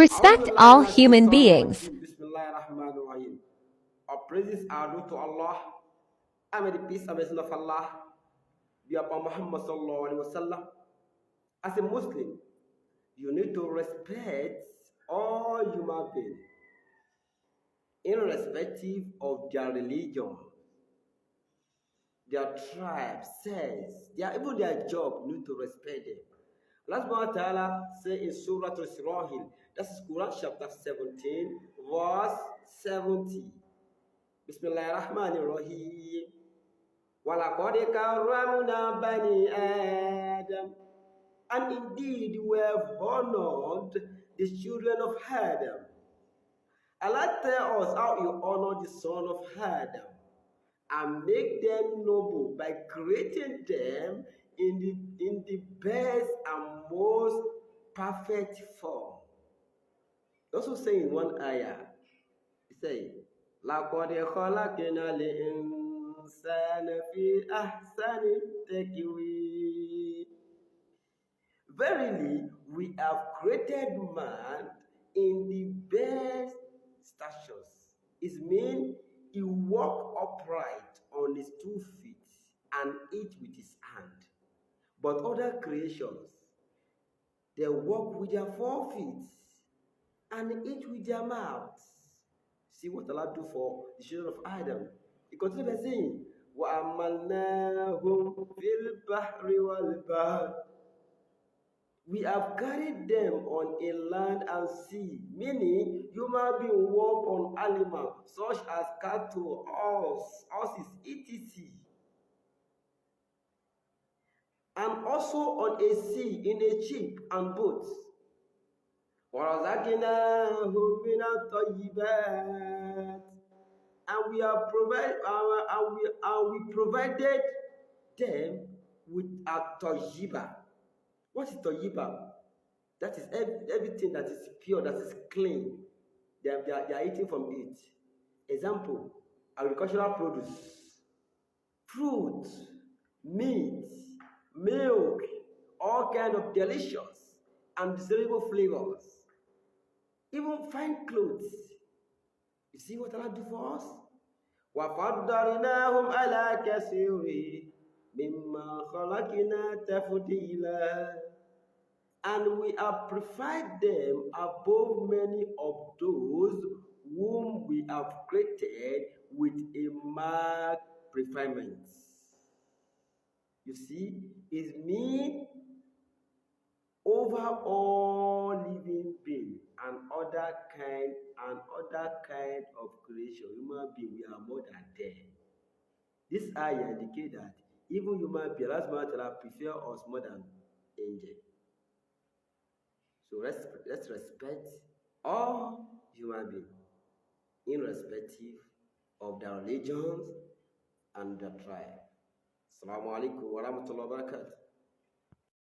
respect all human beings. Bismillahirrahmanirrahim. Our praises are due to Allah. I may the peace and blessing of Allah be upon Muhammad sallallahu alaihi wasallam. As a Muslim, you need to respect all human beings, irrespective of their religion, their tribe, sex, even their job. You need to respect them. Allah subhanahu wa ta'ala say in Surah Al-Sirahil, that's Quran chapter 17, verse 70. Bismillahirrahmanirrahim. وَلَقَدْ كَرَّمْنَا بَنِي Adam. And indeed we have honored the children of Adam. Allah tell us how you honor the son of Adam and make them noble by creating them in the best and most perfect form. Also say in one ayah, he say, لَقَدْ خَلَقْنَا الْإِنسَانَ فِي أَحْسَنِ تَقْوِيمٍ. Verily, we have created man in the best statures. It means he walk upright on his 2 feet and eat with his hand. But other creations, they walk with their 4 feet and eat with their mouths. See what Allah do for the children of Adam. He continues by saying, وَأَمَّلْنَاهُمْ فِي الْبَحْرِ وَالْبَحْرِ. We have carried them on a land and sea, meaning human being walk on animals such as cattle, horses, etc. And also on a sea, in a ship and boats. وَرَزَقْنَاهُمْ مِنَ الطَّيِّبَاتِ. And we have provided them with a tayyiba. What is tayyiba? That is everything that is pure, that is clean. They are eating from it. Example, agricultural produce, fruit, meat, milk, all kind of delicious and desirable flavors. Even fine clothes. You see what Allah do for us? وَفَضَّلْنَاهُمْ عَلَى كَثِيرٍ مِمَّا خَلَقْنَا تَفْضِيلًا. And we have preferred them above many of those whom we have created with a marked preferment. You see, it means over all living beings and other kind of creation, human being, we are more than them. This ayah indicates that even human beings, Allah prefer us more than angels. So let's respect all human beings, irrespective of their religions and their tribe. Assalamu alaikum wa rahmatullahi wa barakatuh.